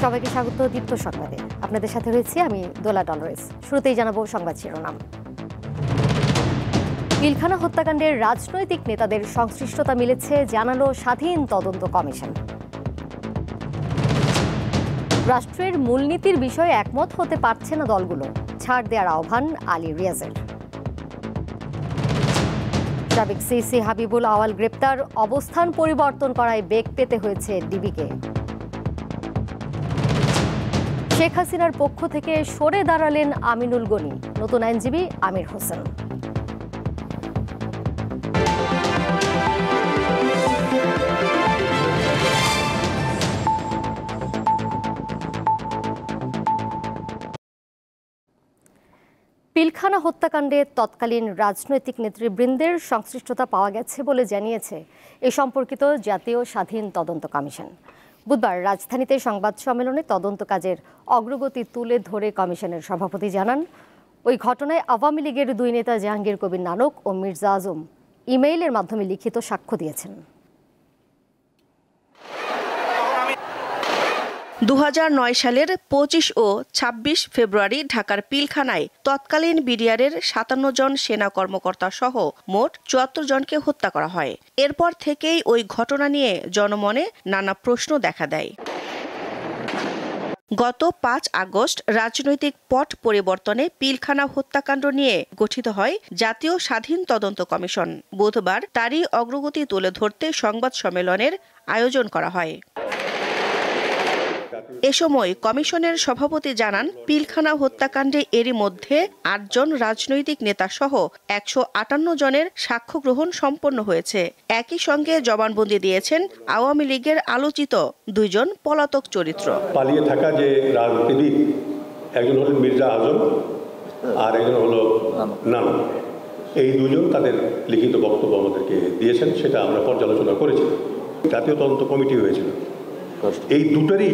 সবাইকে স্বাগত দীপ্ত সংবাদে। আপনাদের সাথে রয়েছি আমি দোলা ডলরেস। শুরুতেই জানাবো সংবাদ শিরোনাম। পিলখানা হত্যাকাণ্ডের রাজনৈতিক নেতাদের সংশ্লিষ্টতা মিলেছে, জানালো স্বাধীন তদন্ত কমিশন। রাষ্ট্রের মূলনীতির বিষয়ে একমত হতে পারছে না দলগুলো, ছাড় দেওয়ার আহ্বান আলী রিয়াজের। সাবেক সিসি হাবিবুল আওয়াল গ্রেপ্তার, অবস্থান পরিবর্তন করায় বেগ পেতে হয়েছে ডিবিকে। শেখ হাসিনার পক্ষ থেকে সরে দাঁড়ালেন আমিনুল গনি, নতুন আইনজীবী আমির হোসেন। পিলখানা হত্যাকাণ্ডে তৎকালীন রাজনৈতিক নেতৃবৃন্দের সংশ্লিষ্টতা পাওয়া গেছে বলে জানিয়েছে এ সম্পর্কিত জাতীয় স্বাধীন তদন্ত কমিশন। বুধবার রাজধানীতে সংবাদ সম্মেলনে তদন্ত কাজের অগ্রগতি তুলে ধরে কমিশনের সভাপতি জানান, ওই ঘটনায় আওয়ামী লীগের দুই নেতা জাহাঙ্গীর কবির নানক ও মির্জা আজম ইমেইলের মাধ্যমে লিখিত সাক্ষ্য দিয়েছেন। 2009 সালের 25 ও 26 ফেব্রুয়ারি ঢাকার পিলখানায় তৎকালীন বিডিআরের 57 জন সেনা কর্মকর্তা সহ মোট 74 জনকে হত্যা করা হয়। এরপর থেকেই ওই ঘটনা নিয়ে জনমনে নানা প্রশ্ন দেখা দেয়। গত 5 আগস্ট রাজনৈতিক পট পরিবর্তনে পিলখানা হত্যাকাণ্ড নিয়ে গঠিত হয় জাতীয় স্বাধীন তদন্ত কমিশন। বুধবার তারই অগ্রগতি তুলে ধরতে সংবাদ সম্মেলনের আয়োজন করা হয়। এ সময় কমিশনের সভাপতি জানান, পিলখানা হত্যাকাণ্ডে এরই মধ্যে 8 জন রাজনৈতিক নেতা সহ 158 জনের সাক্ষ্য গ্রহণ সম্পন্ন হয়েছে। একই সঙ্গে জবানবন্দি দিয়েছেন আওয়ামী লীগের আলোচিত 2 জন পলাতক চরিত্র। পালিয়ে থাকা যে রাজনীতিবিদ, একজন হলেন মির্জা আজম আর একজন হলো নানক, এই 2 জন তাদের লিখিত বক্তব্য আমাদেরকে দিয়েছেন, সেটা আমরা পর্যালোচনা করেছি। জাতীয় তদন্ত কমিটি হয়েছিল, এই দুটারই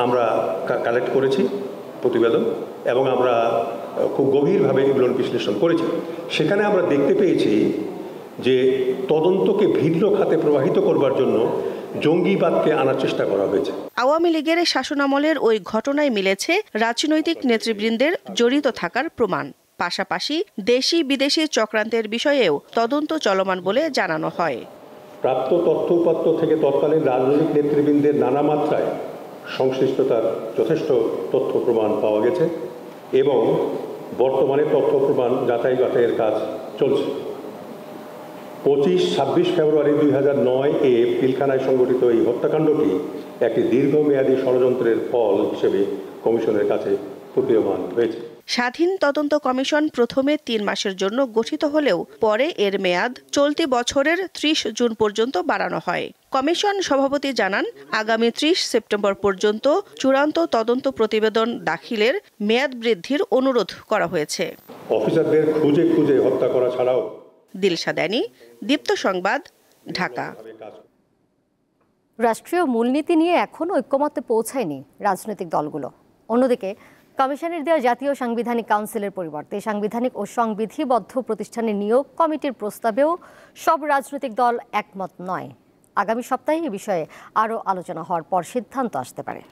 আমরা কালেক্ট করেছি প্রতিবেদন এবং আমরা খুব গভীরভাবে এগুলোর বিশ্লেষণ করেছি। সেখানে আমরা দেখতে পেয়েছি যে তদন্তকে ভিন্ন খাতে প্রবাহিত করবার জন্য জঙ্গিবাদকে আনার চেষ্টা করা হয়েছে। আওয়ামী লীগের শাসনামলের ওই ঘটনায় মিলেছে রাজনৈতিক নেতৃবৃন্দের জড়িত থাকার প্রমাণ। পাশাপাশি দেশি বিদেশি চক্রান্তের বিষয়েও তদন্ত চলমান বলে জানানো হয়। প্রাপ্ত তথ্য উপাত্ত থেকে তৎকালীন রাজনৈতিক নেতৃবৃন্দের নানা মাত্রায় সংশ্লিষ্টতার যথেষ্ট তথ্য প্রমাণ পাওয়া গেছে এবং বর্তমানে তথ্য প্রমাণ যাচাই বাছাইয়ের কাজ চলছে। 25-26 ফেব্রুয়ারি 2009 এ পিলখানায় সংঘটিত এই হত্যাকাণ্ডটি একটি দীর্ঘমেয়াদী ষড়যন্ত্রের ফল হিসেবে কমিশনের কাছে প্রতীয়মান হয়েছে। স্বাধীন তদন্ত কমিশন প্রথমে 3 মাসের জন্য গঠিত হলেও পরে এর মেয়াদ চলতি বছরের 30 জুন পর্যন্ত বাড়ানো হয়। কমিশন সভাপতি জানান, আগামী 30 সেপ্টেম্বর পর্যন্ত চূড়ান্ত তদন্ত প্রতিবেদন দাখিলের মেয়াদ বৃদ্ধির অনুরোধ করা হয়েছে। অফিসারদের খুঁজে খুঁজে হত্যা করা ছাড়াও। দিলশা দানি, দীপ্ত সংবাদ, ঢাকা। রাষ্ট্রীয় মূলনীতি নিয়ে এখনও ঐক্যমত্যে পৌঁছায়নি রাজনৈতিক দলগুলো। অন্যদিকে কমিশনের দেওয়া জাতীয় সাংবিধানিক কাউন্সিলের পরিবর্তে সাংবিধানিক ও সংবিধিবদ্ধ প্রতিষ্ঠানের নিয়োগ কমিটির প্রস্তাবেও সব রাজনৈতিক দল একমত নয়। আগামী সপ্তাহে এ বিষয়ে আরও আলোচনা হওয়ার পর সিদ্ধান্ত আসতে পারে।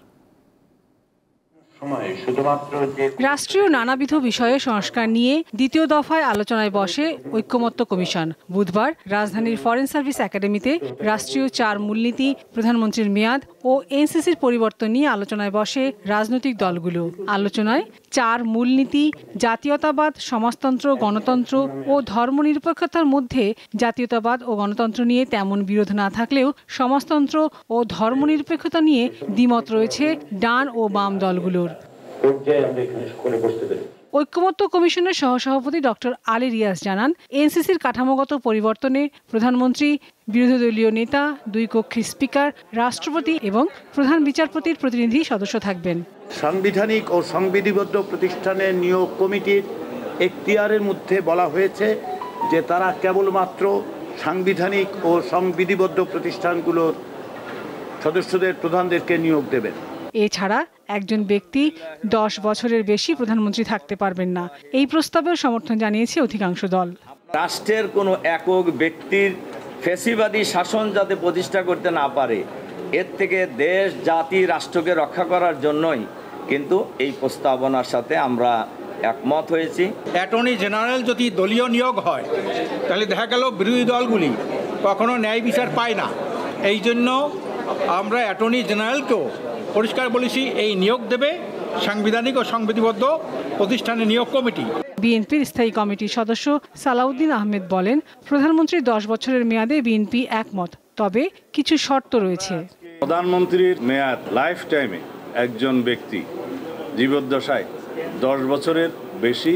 রাষ্ট্রীয় নানাবিধ বিষয়ে সংস্কার নিয়ে দ্বিতীয় দফায় আলোচনায় বসে ঐক্যমত্য কমিশন। বুধবার রাজধানীর ফরেন সার্ভিস একাডেমিতে রাষ্ট্রীয় 4 মূলনীতি, প্রধানমন্ত্রীর মেয়াদ ও এনসিসির পরিবর্তন নিয়ে আলোচনায় বসে রাজনৈতিক দলগুলো। আলোচনায় 4 মূলনীতি, জাতীয়তাবাদ, সমাজতন্ত্র, গণতন্ত্র ও ধর্মনিরপেক্ষতার মধ্যে জাতীয়তাবাদ ও গণতন্ত্র নিয়ে তেমন বিরোধ না থাকলেও সমাজতন্ত্র ও ধর্মনিরপেক্ষতা নিয়ে দ্বিমত রয়েছে ডান ও বাম দলগুলোর। ঐক্যমত্য কমিশনের সহসভাপতি ডক্টর আলী রিয়াজ জানান, এনসিসির কাঠামোগত পরিবর্তনে প্রধানমন্ত্রী, বিরোধী দলীয় নেতা, 2 কক্ষের স্পিকার, রাষ্ট্রপতি এবং প্রধান বিচারপতির প্রতিনিধি সদস্য থাকবেন। সাংবিধানিক ও সংবিধিবদ্ধ প্রতিষ্ঠানের নিয়োগ কমিটির এখতিয়ারের মধ্যে বলা হয়েছে যে তারা কেবলমাত্র সাংবিধানিক ও সংবিধিবদ্ধ প্রতিষ্ঠানগুলোর সদস্যদের প্রধানদেরকে নিয়োগ দেবেন। এছাড়া একজন ব্যক্তি 10 বছরের বেশি প্রধানমন্ত্রী থাকতে পারবেন না। এই প্রস্তাবেও সমর্থন জানিয়েছে অধিকাংশ দল। রাষ্ট্রের কোনো একক ব্যক্তির ফ্যাসিবাদী শাসন যাতে প্রতিষ্ঠা করতে না পারে এর থেকে দেশ জাতি রাষ্ট্রকে রক্ষা করার জন্যই কিন্তু এই প্রস্তাবনার সাথে আমরা একমত হয়েছি। অ্যাটর্নি জেনারেল যদি দলীয় নিয়োগ হয় তাহলে দেখা গেল বিরোধী দলগুলি কখনো ন্যায় বিচার পায় না। এই জন্য আমরা অ্যাটর্নি জেনারেলকেও পরিষ্কার বলেছি, এই নিয়োগ দেবে সাংবিধানিক ও সংবিধিবদ্ধ প্রতিষ্ঠানের নিয়োগ কমিটি। বিএনপির স্থায়ী কমিটির সদস্য সালাউদ্দিন আহমেদ বলেন, প্রধানমন্ত্রী 10 বছরের মেয়াদে বিএনপি একমত, তবে কিছু শর্ত রয়েছে। প্রধানমন্ত্রীর মেয়াদ লাইফ টাইমে একজন ব্যক্তি জীবদ্দশায় 10 বছরের বেশি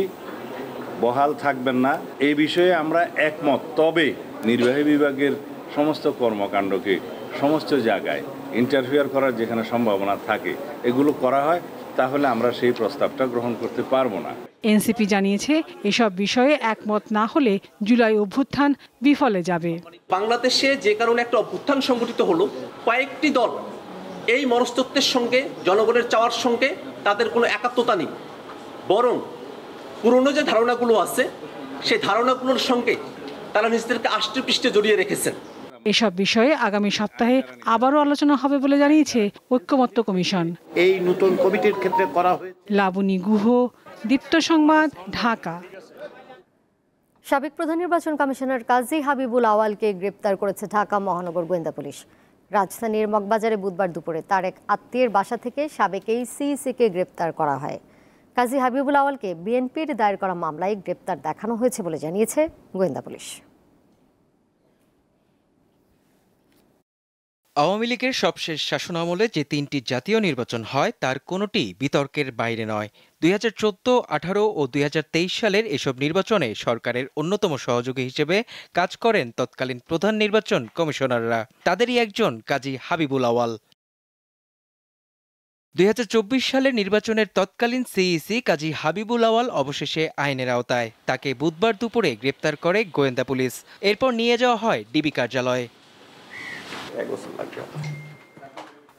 বহাল থাকবেন না, এই বিষয়ে আমরা একমত। তবে নির্বাহী বিভাগের সমস্ত কর্মকাণ্ডকে সমস্ত জায়গায় ইন্টারফেয়ার করার যেখানে সম্ভাবনা থাকে এগুলো করা হয়, তাহলে আমরা সেই প্রস্তাবটা গ্রহণ করতে পারবো না। এনসিপি জানিয়েছে, এসব বিষয়ে একমত না হলে জুলাই অভ্যুত্থান বিফলে যাবে। বাংলাদেশে যে কারণে একটা অভ্যুত্থান সংগঠিত হলো, কয়েকটি দল এই মনস্তত্ত্বের সঙ্গে, জনগণের চাওয়ার সঙ্গে তাদের কোনো একাত্মতা নেই, বরং পুরনো যে ধারণাগুলো আছে সেই ধারণাগুলোর সঙ্গে তারা নিজেদেরকে আষ্টেপৃষ্ঠে জড়িয়ে রেখেছেন। এসব বিষয়ে আগামী সপ্তাহে আবারও আলোচনা হবে বলে জানিয়েছে ঐক্যমত্য কমিশন। এই নতুন কমিটির ক্ষেত্রে করা হয়েছে। লাবণী গুহ, দীপ্ত সংবাদ, ঢাকা। সাবেক প্রধান নির্বাচন কমিশনার কাজী হাবিবুল আওয়ালকে গ্রেপ্তার করেছে ঢাকা মহানগর গোয়েন্দা পুলিশ। রাজধানীর মগবাজারে বুধবার দুপুরে তার এক আত্মীয়ের বাসা থেকে সাবেক এই সিইসিকে গ্রেপ্তার করা হয়। কাজী হাবিবুল আওয়ালকে বিএনপির দায়ের করা মামলায় গ্রেপ্তার দেখানো হয়েছে বলে জানিয়েছে গোয়েন্দা পুলিশ। আওয়ামী লীগের সবশেষ শাসনামলে যে 3টি জাতীয় নির্বাচন হয় তার কোনোটি বিতর্কের বাইরে নয়। 2014, 18 ও 2023 সালের এসব নির্বাচনে সরকারের অন্যতম সহযোগী হিসেবে কাজ করেন তৎকালীন প্রধান নির্বাচন কমিশনাররা। তাদেরই একজন কাজী হাবিবুল আওয়াল। 2024 সালের নির্বাচনের তৎকালীন সিইসি কাজী হাবিবুল আওয়াল অবশেষে আইনের আওতায়। তাকে বুধবার দুপুরে গ্রেপ্তার করে গোয়েন্দা পুলিশ। এরপর নিয়ে যাওয়া হয় ডিবি কার্যালয়ে।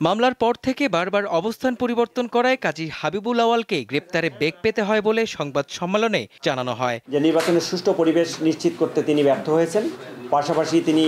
মামলার পর থেকে বারবার অবস্থান পরিবর্তন করায় কাজী হাবিবুল আওয়ালকে গ্রেপ্তারে বেগ পেতে হয় বলে সংবাদ সম্মেলনে জানানো হয়। যে নির্বাচনের সুষ্ঠু পরিবেশ নিশ্চিত করতে তিনি ব্যর্থ হয়েছেন, পাশাপাশি তিনি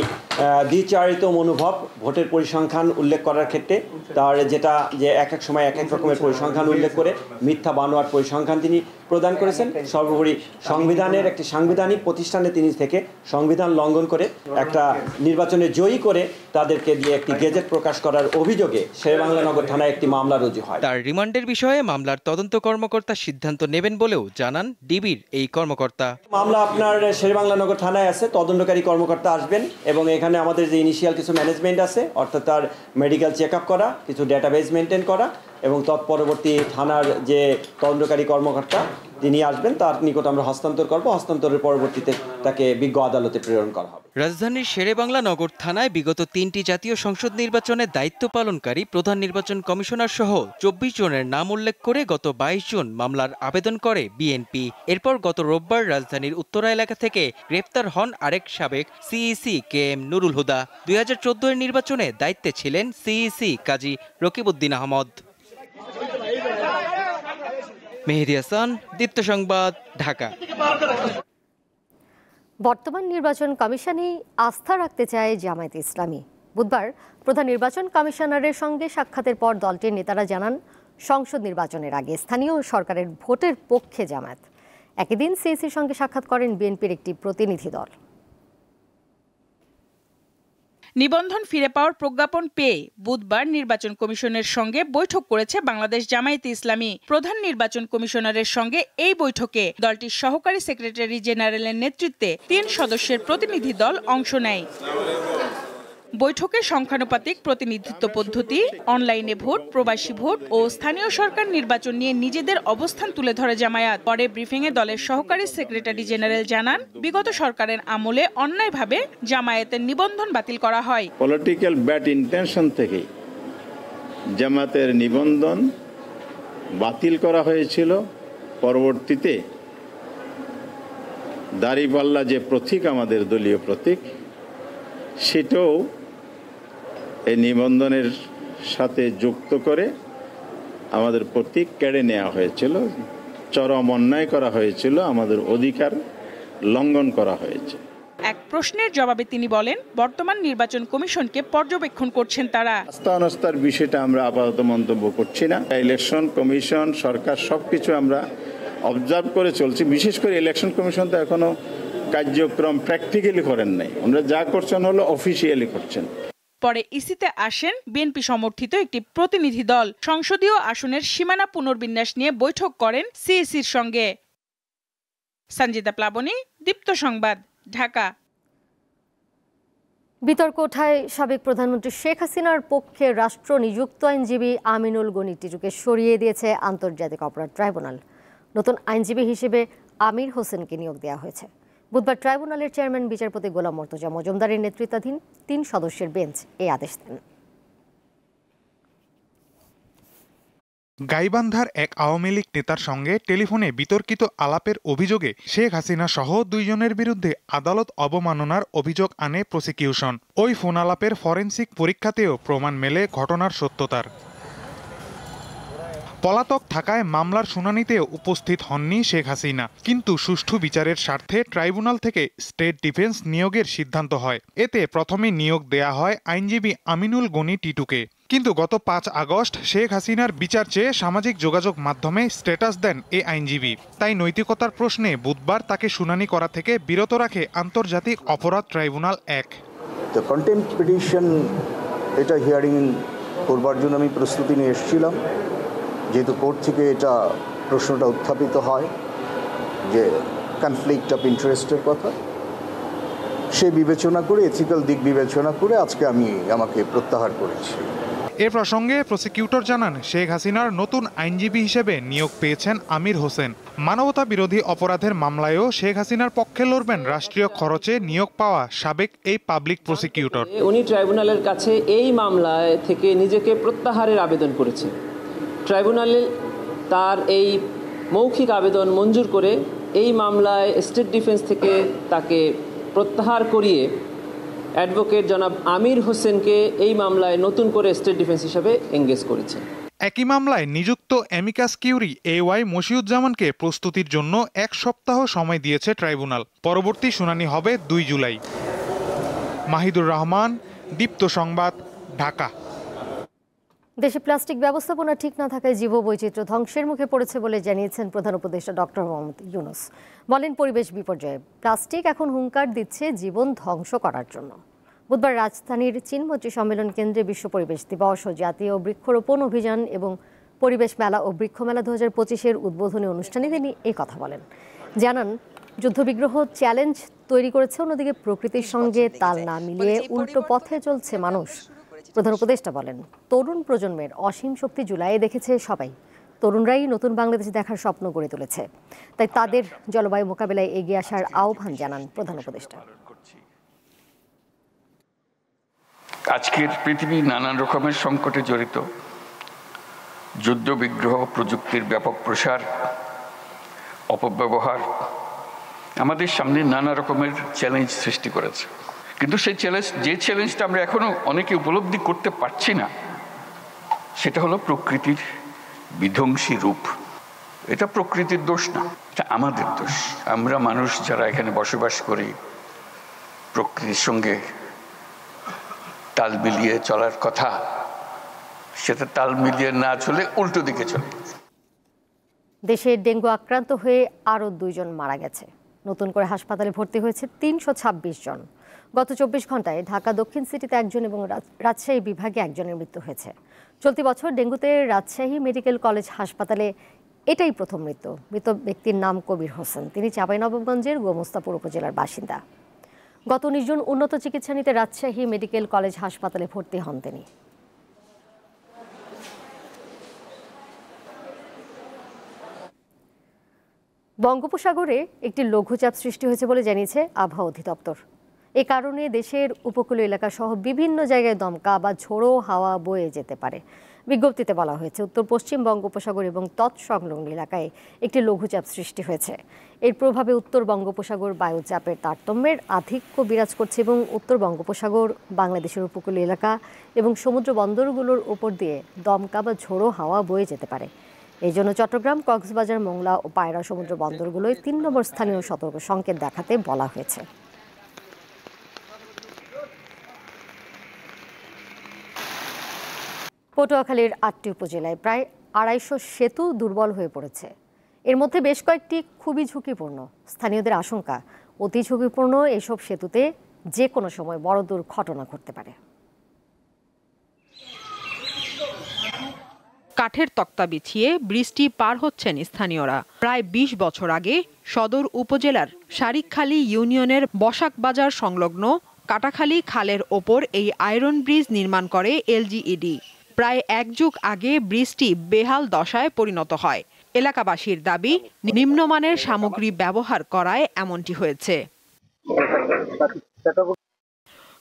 দ্বিচারিত মনোভাব ভোটের পরিসংখ্যান উল্লেখ করার ক্ষেত্রে তার যেটা যে এক এক সময় এক এক রকমের পরিসংখ্যান উল্লেখ করে মিথ্যা বানোয়াট পরিসংখ্যান তিনি প্রদান করেছেন। সর্বোপরি সংবিধানের একটি সাংবিধানিক প্রতিষ্ঠানে তিনি থেকে সংবিধান লঙ্ঘন করে একটা নির্বাচনে জয়ী করে তাদেরকে দিয়ে একটি গেজেট প্রকাশ করার অভিযোগে শেরেবাংলা নগর থানায় একটি মামলা রুজু হয়। তার রিমান্ডের বিষয়ে মামলার তদন্ত কর্মকর্তা সিদ্ধান্ত নেবেন বলেও জানান ডিবির এই কর্মকর্তা। মামলা আপনার শেরেবাংলা নগর থানায় আছে, তদন্তকারী কর্মকর্তা আসবেন এবং এখানে আমাদের যে ইনিশিয়াল কিছু ম্যানেজমেন্ট আছে, অর্থাৎ তার মেডিকেল চেক আপ করা, কিছু ডেটাবেস মেনটেন করা এবং তৎপরবর্তী থানার যে তদন্তকারী কর্মকর্তা তিনি আসবেন, তার নিকট আমরা হস্তান্তর করব। হস্তান্তরের পরবর্তীতে তাকে বিজ্ঞ আদালতে প্রেরণ করা হবে। রাজধানীর শেরেবাংলা নগর থানায় বিগত 3টি জাতীয় সংসদ নির্বাচনে দায়িত্ব পালনকারী প্রধান নির্বাচন কমিশনার সহ 24 জনের নাম উল্লেখ করে গত 22 জুন মামলার আবেদন করে বিএনপি। এরপর গত রোববার রাজধানীর উত্তরা এলাকা থেকে গ্রেপ্তার হন আরেক সাবেক সিইসি KM নুরুল হুদা। 2014 এর নির্বাচনে দায়িত্বে ছিলেন সিইসি কাজী রকিবউদ্দিন আহমদ। মেহেদী হাসান, দীপ্ত সংবাদ, ঢাকা। বর্তমান নির্বাচন কমিশনেই আস্থা রাখতে চায় জামায়াতে ইসলামী। বুধবার প্রধান নির্বাচন কমিশনারের সঙ্গে সাক্ষাতের পর দলটির নেতারা জানান, সংসদ নির্বাচনের আগে স্থানীয় সরকারের ভোটের পক্ষে জামায়াত। একই দিন সিইসির সঙ্গে সাক্ষাৎ করেন বিএনপির একটি প্রতিনিধি দল। নিবন্ধন ফিরে পাওয়ার প্রজ্ঞাপন পেয়ে বুধবার নির্বাচন কমিশনের সঙ্গে বৈঠক করেছে বাংলাদেশ জামায়াতে ইসলামী। প্রধান নির্বাচন কমিশনারের সঙ্গে এই বৈঠকে দলটির সহকারী সেক্রেটারি জেনারেলের নেতৃত্বে 3 সদস্যের প্রতিনিধি দল অংশ নেয়। বৈঠকে সংখ্যানুপাতিক প্রতিনিধিত্ব পদ্ধতি, অনলাইনে ভোট, প্রবাসী ভোট ও স্থানীয় সরকার নির্বাচন নিয়ে নিজেদের অবস্থান তুলে ধরে জামায়াত। পরে ব্রিফিংয়ে দলের সহকারী সেক্রেটারি জেনারেল জানান, বিগত সরকারের আমলে অন্যায়ভাবে জামায়াতের নিবন্ধন বাতিল করা হয়। পলিটিক্যাল ব্যাড ইন্টেনশন থেকে জামায়াতের নিবন্ধন বাতিল করা হয়েছিল। পরবর্তীতে দাড়িপাল্লা যে প্রতীক, আমাদের দলীয় প্রতীক, সেটাও এই নিবন্ধনের সাথে যুক্ত করে আমাদের প্রতীক কেড়ে নেওয়া হয়েছিল। চরম অন্যায় করা হয়েছিল, আমাদের অধিকার লঙ্ঘন করা হয়েছে। এক প্রশ্নের জবাবে তিনি বলেন, বর্তমান নির্বাচন কমিশনকে পর্যবেক্ষণ করছেন তারা। আস্থা অনাস্থার বিষয়টা আমরা আপাতত মন্তব্য করছি না। ইলেকশন কমিশন, সরকার সবকিছু আমরা অবজার্ভ করে চলছি। বিশেষ করে ইলেকশন কমিশন তো এখনো কার্যক্রম প্র্যাকটিক্যালি করেন নাই, ওনারা যা করছেন হলো অফিসিয়ালি করছেন। পরে ইসিতে আসেন বিএনপি সমর্থিত একটি প্রতিনিধি দল। সংসদীয় আসনের সীমানা পুনর্বিন্যাস নিয়ে বৈঠক করেন সিইসির সঙ্গে। সঞ্জিতা প্লাবনী, দীপ্ত সংবাদ, ঢাকা। বিতর্ক ওঠায় সাবেক প্রধানমন্ত্রী শেখ হাসিনার পক্ষে রাষ্ট্র নিযুক্ত আইনজীবী আমিনুল গনি টিটুকে সরিয়ে দিয়েছে আন্তর্জাতিক অপরাধ ট্রাইব্যুনাল। নতুন আইনজীবী হিসেবে আমির হোসেনকে নিয়োগ দেওয়া হয়েছে। বুধবার ট্রাইব্যুনালের চেয়ারম্যান বিচারপতি গোলাম মর্তুজা মজুমদারের নেতৃত্বাধীন 3 সদস্যের বেঞ্চ এই আদেশ দেন। গাইবান্ধার এক আওয়ামী লীগ নেতার সঙ্গে টেলিফোনে বিতর্কিত আলাপের অভিযোগে শেখ হাসিনা সহ 2 জনের বিরুদ্ধে আদালত অবমাননার অভিযোগ আনে প্রসিকিউশন। ওই ফোন আলাপের ফরেনসিক পরীক্ষাতেও প্রমাণ মেলে ঘটনার সত্যতার। পলাতক থাকায় মামলার শুনানিতেও উপস্থিত হননি শেখ হাসিনা, কিন্তু সুষ্ঠু বিচারের স্বার্থে ট্রাইব্যুনাল থেকে স্টেট ডিফেন্স নিয়োগের সিদ্ধান্ত হয়। এতে প্রথমে নিয়োগ দেয়া হয় আইনজীবী আমিনুল গনি টিটুকে, কিন্তু গত 5 আগস্ট শেখ হাসিনার বিচার চেয়ে সামাজিক যোগাযোগ মাধ্যমে স্ট্যাটাস দেন এই আইনজীবী। তাই নৈতিকতার প্রশ্নে বুধবার তাকে শুনানি করা থেকে বিরত রাখে আন্তর্জাতিক অপরাধ ট্রাইব্যুনাল 1। কন্টেম্পট পিটিশন এটা হিয়ারিং করবার জন্য আমি প্রস্তুতি নিয়ে এসেছিলাম, যেহেতু কোর্ট থেকে এটা প্রশ্নটা উত্থাপিত হয় যে কনফ্লিক্ট অফ ইন্টারেস্টের কথা, সে বিবেচনা করে, এথিক্যাল দিক বিবেচনা করে আজকে আমাকে প্রত্যাহার করেছি। এ প্রসঙ্গে প্রসিকিউটর জানান, শেখ হাসিনার নতুন আইনজীবী হিসেবে নিয়োগ পেয়েছেন আমির হোসেন। মানবতা বিরোধী অপরাধের মামলায়ও শেখ হাসিনার পক্ষে লড়বেন রাষ্ট্রীয় খরচে নিয়োগ পাওয়া সাবেক এই পাবলিক প্রসিকিউটর। উনি ট্রাইব্যুনালের কাছে এই মামলায় থেকে নিজেকে প্রত্যাহারের আবেদন করেছেন। ট্রাইব্যুনালে তার এই মৌখিক আবেদন মঞ্জুর করে এই মামলায় স্টেট ডিফেন্স থেকে তাকে প্রত্যাহার করিয়ে অ্যাডভোকেট জনাব আমির হোসেনকে এই মামলায় নতুন করে স্টেট ডিফেন্স হিসেবে এঙ্গেজ করেছে। একই মামলায় নিযুক্ত অ্যামিকাস কিউরি AY মশিউজ্জামানকে প্রস্তুতির জন্য 1 সপ্তাহ সময় দিয়েছে ট্রাইব্যুনাল। পরবর্তী শুনানি হবে 2 জুলাই। মাহিদুর রহমান, দীপ্ত সংবাদ, ঢাকা। দেশে প্লাস্টিক ব্যবস্থাপনা ঠিক না থাকায় জীববৈচিত্র্য ধ্বংসের মুখে পড়েছে বলে জানিয়েছেন প্রধান উপদেষ্টা ডক্টর মোহাম্মদ ইউনূস। বলেন, পরিবেশ বিপর্যয়ে প্লাস্টিক এখন হুঙ্কার দিচ্ছে জীবন ধ্বংস করার জন্য। বুধবার রাজধানীর চীনমৈত্রী সম্মেলন কেন্দ্রে বিশ্ব পরিবেশ দিবস ও জাতীয় বৃক্ষরোপণ অভিযান এবং পরিবেশ মেলা ও বৃক্ষ মেলা 2025-এর উদ্বোধনী অনুষ্ঠানে তিনি এই কথা বলেন। জানান, যুদ্ধবিগ্রহ চ্যালেঞ্জ তৈরি করেছে, অন্যদিকে প্রকৃতির সঙ্গে তাল না মিলিয়ে উল্টো পথে চলছে মানুষ। প্রধান উপদেষ্টা বলেন, তরুণ প্রজন্মের অসীম শক্তি জুলাইয়ে দেখেছে সবাই। তরুণরাই নতুন বাংলাদেশ দেখার স্বপ্ন গড়ে তুলেছে, তাই তাদের জলবায়ু মোকাবিলায় এগিয়ে আসার আহ্বান জানান প্রধান উপদেষ্টা। আজকের পৃথিবী নানান রকমের সংকটে জড়িত। যুদ্ধ বিগ্রহ, প্রযুক্তির ব্যাপক প্রসার, অপব্যবহার আমাদের সামনে নানা রকমের চ্যালেঞ্জ সৃষ্টি করেছে। কিন্তু সেই চ্যালেঞ্জটা আমরা এখনো অনেকে উপলব্ধি করতে পারছি না, সেটা হলো প্রকৃতির বিধ্বংসী রূপ। এটা প্রকৃতির দোষ না, এটা আমাদের দোষ। আমরা মানুষ যারা এখানে বসবাস করি, প্রকৃতির সঙ্গে তাল মিলিয়ে চলার কথা, সেটা তাল মিলিয়ে না চলে উল্টো দিকে চলে। দেশে ডেঙ্গু আক্রান্ত হয়ে আরও 2 জন মারা গেছে। নতুন করে হাসপাতালে ভর্তি হয়েছে 326 জন। গত 24 ঘন্টায় ঢাকা দক্ষিণ সিটিতে 1 জন এবং রাজশাহী বিভাগে 1 জনের মৃত্যু হয়েছে। চলতি বছর ডেঙ্গুতে রাজশাহী মেডিকেল কলেজ হাসপাতালে এটাই প্রথম মৃত্যু। মৃত ব্যক্তির নাম কবির হোসেন। তিনি চাঁপাইনবাবগঞ্জের গোমস্তাপুর উপজেলার বাসিন্দা। গত 19 জন উন্নত চিকিৎসা নিতে রাজশাহী মেডিকেল কলেজ হাসপাতালে ভর্তি হন তিনি। বঙ্গোপসাগরে একটি লঘুচাপ সৃষ্টি হয়েছে বলে জানিয়েছে আবহাওয়া অধিদপ্তর। এ কারণে দেশের উপকূলীয় এলাকা সহ বিভিন্ন জায়গায় দমকা বা ঝোড়ো হাওয়া বয়ে যেতে পারে। বিজ্ঞপ্তিতে বলা হয়েছে, উত্তর পশ্চিম বঙ্গোপসাগর এবং তৎসংলগ্ন এলাকায় একটি লঘুচাপ সৃষ্টি হয়েছে। এর প্রভাবে উত্তর বঙ্গোপসাগর বায়ুচাপের তারতম্যের আধিক্য বিরাজ করছে এবং উত্তর বঙ্গোপসাগর, বাংলাদেশের উপকূলীয় এলাকা এবং সমুদ্র বন্দরগুলোর উপর দিয়ে দমকা বা ঝোড়ো হাওয়া বয়ে যেতে পারে। এই জন্য চট্টগ্রাম, কক্সবাজার, মোংলা ও পায়রা সমুদ্র বন্দরগুলোয় 3 নম্বর স্থানীয় সতর্ক সংকেত দেখাতে বলা হয়েছে। পটুয়াখালীর ৮টি উপজেলায় প্রায় ২৫০ সেতু দুর্বল হয়ে পড়েছে। এর মধ্যে বেশ কয়েকটি খুবই ঝুঁকিপূর্ণ। স্থানীয়দের আশঙ্কা, অতি ঝুঁকিপূর্ণ এসব সেতুতে যে কোনো সময় বড় দুর্ঘটনা ঘটতে পারে। কাঠের তক্তা বিছিয়ে বৃষ্টি পার হচ্ছেন স্থানীয়রা। প্রায় ২০ বছর আগে সদর উপজেলার শারিকখালী ইউনিয়নের বসাক বাজার সংলগ্ন কাটাখালী খালের ওপর এই আয়রন ব্রিজ নির্মাণ করে এলজিইডি। প্রায় ১ যুগ আগে ব্রিজটি বেহাল দশায় পরিণত হয়। এলাকাবাসীর দাবি, নিম্নমানের সামগ্রী ব্যবহার করায় এমনটি হয়েছে।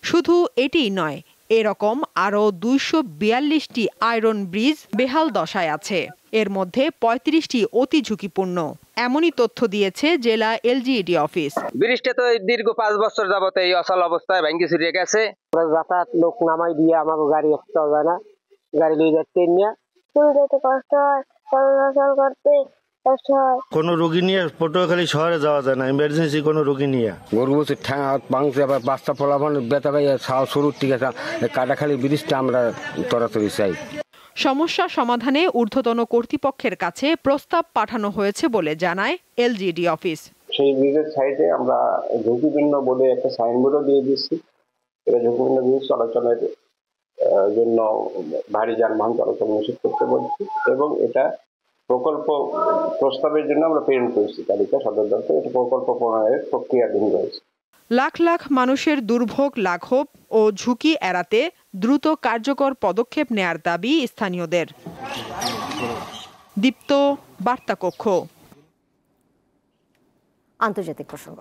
শুধু এটিই নয়, এরকম আরও ২৪২টি আয়রন ব্রিজ বেহাল দশায় আছে। এর মধ্যে ৩৫টি অতি ঝুঁকিপূর্ণ। এমনই তথ্য দিয়েছে জেলা এলজিইডি অফিস। ব্রিজটা তো দীর্ঘ ৫ বছর যাবত এই অচল অবস্থায় ভেঙে চুরিয়ে গেছে। যাতায়াত লোক নামাই দিয়ে আমাকে গাড়ি একটা যায় না, গাড়ি নিয়ে যাচ্ছে নিয়ে কষ্ট হয়, চলাচল করতে কষ্ট হয়। কোনো রোগী নিয়ে পটুয়াখালী শহরে যাওয়া যায় না, ইমার্জেন্সি কোনো রোগী নিয়ে। গরু বছর ঠ্যাঙা ভাঙছে, আবার বাচ্চা ফলাফল বেতা ভাই শুরুর থেকে কাটাখালী ব্রিজটা আমরা তরাতরি চাই। সমস্যা সমাধানে ঊর্ধ্বতন কর্তৃপক্ষের কাছে প্রস্তাব পাঠানো হয়েছে বলে জানায় এলজিইডি অফিস। সেই ব্রিজের সাইডে আমরা ঝুঁকিপূর্ণ বলে একটা সাইনবোর্ডও দিয়ে দিচ্ছি। এটা ঝুঁকিপূর্ণ ব্রিজ চলাচলের জন্য ভারী যানবাহন চলাচল নিষেধ করতে বলছি এবং এটা প্রকল্প প্রস্তাবের জন্য আমরা প্রেরণ করেছি তালিকা সদর দপ্তর। এটা প্রকল্প প্রণয়নের প্রক্রিয়াধীন রয়েছে। লাখ লাখ মানুষের দুর্ভোগ লাঘব ও ঝুঁকি এড়াতে দ্রুত কার্যকর পদক্ষেপ নেয়ার দাবি স্থানীয়দের। দীপ্ত, বার্তা কক্ষ। আন্তর্জাতিক প্রসঙ্গ।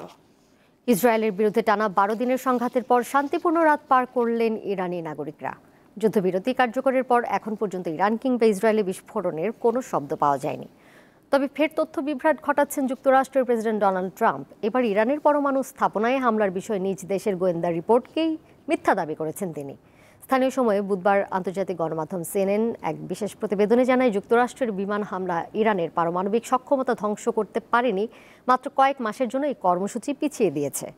ইসরায়েলের বিরুদ্ধে টানা ১২ দিনের সংঘাতের পর শান্তিপূর্ণ রাত পার করলেন ইরানি নাগরিকরা। যুদ্ধবিরতি কার্যকরের পর এখন পর্যন্ত ইরান কিংবা ইসরায়েলে বিস্ফোরণের কোনো শব্দ পাওয়া যায়নি। তবে ফের তথ্য বিভ্রাট ঘটাচ্ছেন যুক্তরাষ্ট্রের প্রেসিডেন্ট ডোনাল্ড ট্রাম্প। এবার ইরানের পরমাণু স্থাপনায় হামলার বিষয়ে নিজ দেশের গোয়েন্দা রিপোর্টকেই মিথ্যা দাবি করেছেন তিনি। স্থানীয় সময়ে বুধবার আন্তর্জাতিক গণমাধ্যম সিএনএন এক বিশেষ প্রতিবেদনে জানায়, যুক্তরাষ্ট্রের বিমান হামলা ইরানের পারমাণবিক সক্ষমতা ধ্বংস করতে পারেনি, মাত্র কয়েক মাসের জন্য এই কর্মসূচি পিছিয়ে দিয়েছে।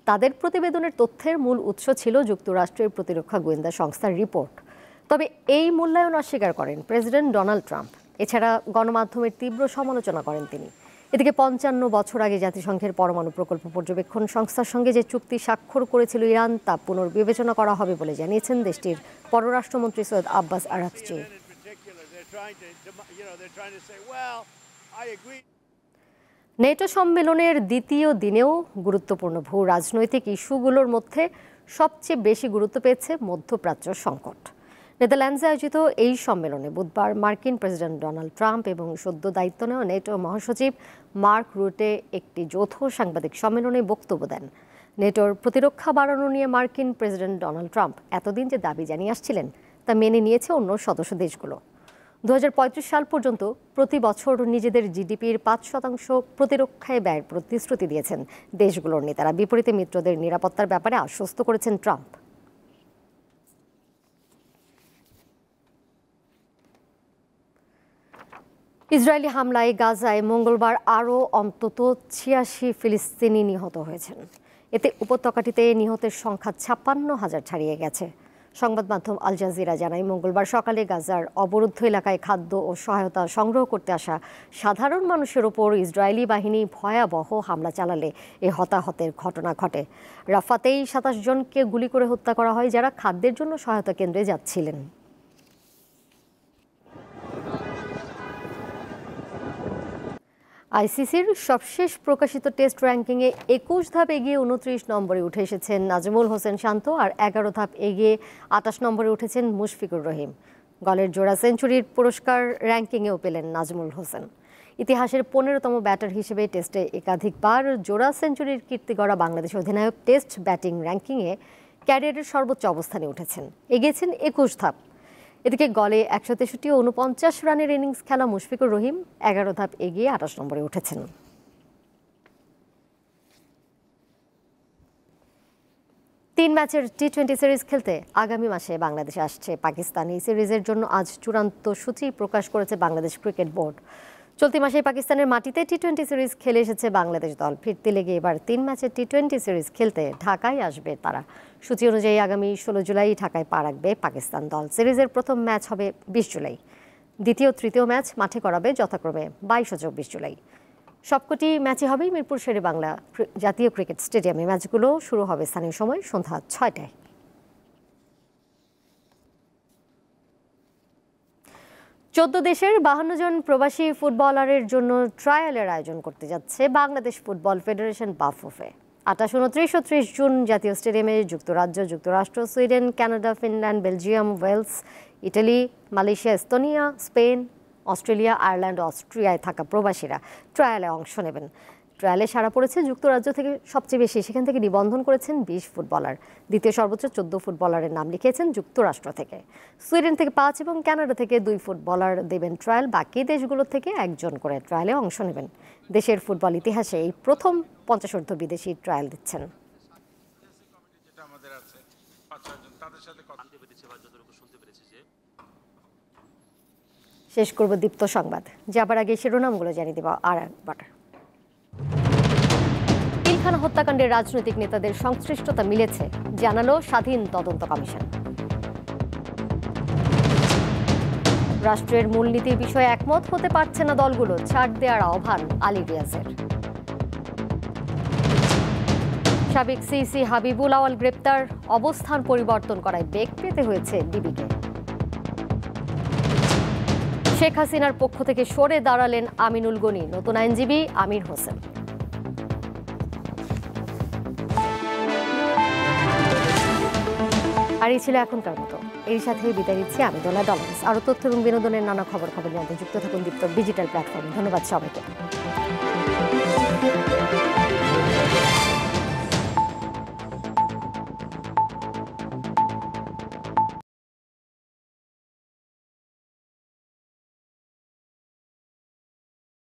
তাদের প্রতিবেদনের তথ্যের মূল উৎস ছিল যুক্তরাষ্ট্রের প্রতিরক্ষা গোয়েন্দা সংস্থার রিপোর্ট। তবে এই মূল্যায়ন অস্বীকার করেন প্রেসিডেন্ট ডোনাল্ড ট্রাম্প। এছাড়া গণমাধ্যমের তীব্র সমালোচনা করেন তিনি। এদিকে ৫৫ বছর আগে জাতিসংঘের পরমাণু প্রকল্প পর্যবেক্ষণ সংস্থার সঙ্গে যে চুক্তি স্বাক্ষর করেছিল ইরান, তা পুনর্বিবেচনা করা হবে বলে জানিয়েছেন দেশটির পররাষ্ট্রমন্ত্রী সৈয়দ আব্বাস আরাকচি। নেটো সম্মেলনের দ্বিতীয় দিনেও গুরুত্বপূর্ণ ভূ রাজনৈতিক ইস্যুগুলোর মধ্যে সবচেয়ে বেশি গুরুত্ব পেয়েছে মধ্যপ্রাচ্য সংকট। নেদারল্যান্ডসে আয়োজিত এই সম্মেলনে বুধবার মার্কিন প্রেসিডেন্ট ডোনাল্ড ট্রাম্প এবং সদ্য দায়িত্ব নেওয়া নেটো মহাসচিব মার্ক রুটে একটি যৌথ সাংবাদিক সম্মেলনে বক্তব্য দেন। নেটোর প্রতিরক্ষা বাড়ানো নিয়ে মার্কিন প্রেসিডেন্ট ডোনাল্ড ট্রাম্প এতদিন যে দাবি জানিয়ে আসছিলেন, তা মেনে নিয়েছে অন্য সদস্য দেশগুলো। ২০৩৫ সাল পর্যন্ত প্রতি বছর নিজেদের জিডিপির ৫% প্রতিরক্ষায় ব্যয়ের প্রতিশ্রুতি দিয়েছেন দেশগুলোর নেতারা। বিপরীতে মিত্রদের নিরাপত্তার ব্যাপারে আশ্বস্ত করেছেন ট্রাম্প। ইসরায়েলি হামলায় গাজায় মঙ্গলবার আরও অন্তত ৮৬ ফিলিস্তিনি নিহত হয়েছেন। এতে উপত্যকাটিতে নিহতের সংখ্যা ৫৬,০০০ ছাড়িয়ে গেছে। সংবাদ মাধ্যম আল জাজিরা জানায়, মঙ্গলবার সকালে গাজার অবরুদ্ধ এলাকায় খাদ্য ও সহায়তা সংগ্রহ করতে আসা সাধারণ মানুষের ওপর ইসরায়েলি বাহিনী ভয়াবহ হামলা চালালে এ হতাহতের ঘটনা ঘটে। রাফাতেই ২৭ জনকে গুলি করে হত্যা করা হয়, যারা খাদ্যের জন্য সহায়তা কেন্দ্রে যাচ্ছিলেন। আইসিসির সবশেষ প্রকাশিত টেস্ট র্যাঙ্কিংয়ে ২১ ধাপ এগিয়ে ২৯ নম্বরে উঠে এসেছেন নাজমুল হোসেন শান্ত, আর ১১ ধাপ এগিয়ে ২৮ নম্বরে উঠেছেন মুশফিকুর রহিম। গলের জোড়া সেঞ্চুরির পুরস্কার র্যাঙ্কিংয়েও পেলেন নাজমুল হোসেন। ইতিহাসের ১৫তম ব্যাটার হিসেবে টেস্টে একাধিকবার জোড়া সেঞ্চুরির কীর্তি গড়া বাংলাদেশ অধিনায়ক টেস্ট ব্যাটিং র্যাঙ্কিংয়ে ক্যারিয়ারের সর্বোচ্চ অবস্থানে উঠেছেন, এগিয়েছেন ২১ ধাপ। এদিকে গলে ১৬৩ ও ৪৯ রানের ইনিংস খেলা মুশফিকুর রহিম ১১ ধাপ এগিয়ে ২৮ নম্বরে উঠেছেন। ৩ ম্যাচের টি-20 সিরিজ খেলতে আগামী মাসে বাংলাদেশে আসছে পাকিস্তান। এই সিরিজের জন্য আজ চূড়ান্ত সূচি প্রকাশ করেছে বাংলাদেশ ক্রিকেট বোর্ড। চলতি মাসে পাকিস্তানের মাটিতে টি-20 সিরিজ খেলে এসেছে বাংলাদেশ দল। ফিরতে লেগে এবার 3 ম্যাচের টি-20 সিরিজ খেলতে ঢাকায় আসবে তারা। সূচি অনুযায়ী আগামী 16 জুলাই ঢাকায় পা রাখবে পাকিস্তান দল। সিরিজের প্রথম ম্যাচ হবে 20 জুলাই, দ্বিতীয় তৃতীয় ম্যাচ মাঠে করাবে যথাক্রমে 22 ও 24 জুলাই। সবকটি ম্যাচই হবে মিরপুর শেরে বাংলা জাতীয় ক্রিকেট স্টেডিয়ামে। ম্যাচগুলো শুরু হবে স্থানীয় সময় সন্ধ্যা 6টায়। 14 দেশের 52 জন প্রবাসী ফুটবলারের জন্য ট্রায়ালের আয়োজন করতে যাচ্ছে বাংলাদেশ ফুটবল ফেডারেশন বাফুফে। 28, 29 ও 30 জুন জাতীয় স্টেডিয়ামে যুক্তরাজ্য, যুক্তরাষ্ট্র, Sweden, Canada, Finland, Belgium, Wales, Italy, Malaysia, Estonia, Spain, Australia, Ireland, অস্ট্রিয়ায় থাকা প্রবাসীরা ট্রায়ালে অংশ নেবেন। ট্রায়ালে সারা পড়েছে যুক্তরাজ্য থেকে সবচেয়ে বেশি, সেখান থেকে নিবন্ধন করেছেন 20 ফুটবলার। দ্বিতীয় সর্বোচ্চ 14 ফুটবলারের নাম লিখিয়েছেন যুক্তরাষ্ট্র থেকে। সুইডেন থেকে 5 এবং কানাডা থেকে 2 ফুটবলার দেবেন ট্রায়াল। বাকি দেশগুলো থেকে একজন করে ট্রায়ালে অংশ নেবেন। দেশের ফুটবল ইতিহাসে এই প্রথম 50 বিদেশি ট্রায়াল দিচ্ছেন। শেষ করব দীপ্ত সংবাদ, যাবার আগে শিরোনামগুলো জানিয়ে দেব আর একবার। পিলখানা হত্যাকাণ্ডে রাজনৈতিক নেতাদের সংশ্লিষ্টতা মিলেছে, জানালো স্বাধীন তদন্ত কমিশন। রাষ্ট্রের মূলনীতির বিষয়ে একমত হতে পারছে না দলগুলো, ছাড় দেওয়ার আহ্বান আলী রিয়াজের। সাবেক সিইসি হাবিবুল আওয়াল গ্রেপ্তার, অবস্থান পরিবর্তন করায় বেগ পেতে হয়েছে ডিবিকে। শেখ হাসিনার পক্ষ থেকে সরে দাঁড়ালেন আমিনুল গনি, নতুন আইনজীবী আমির হোসেন। আর এই ছিল এখনকার মতো। এর সাথে বিদায় নিচ্ছি আমি দোলা ডলার্স। আরও তথ্য এবং বিনোদনের নানা খবর জানতে যুক্ত থাকুন দীপ্ত ডিজিটাল প্ল্যাটফর্মে। ধন্যবাদ সবাইকে।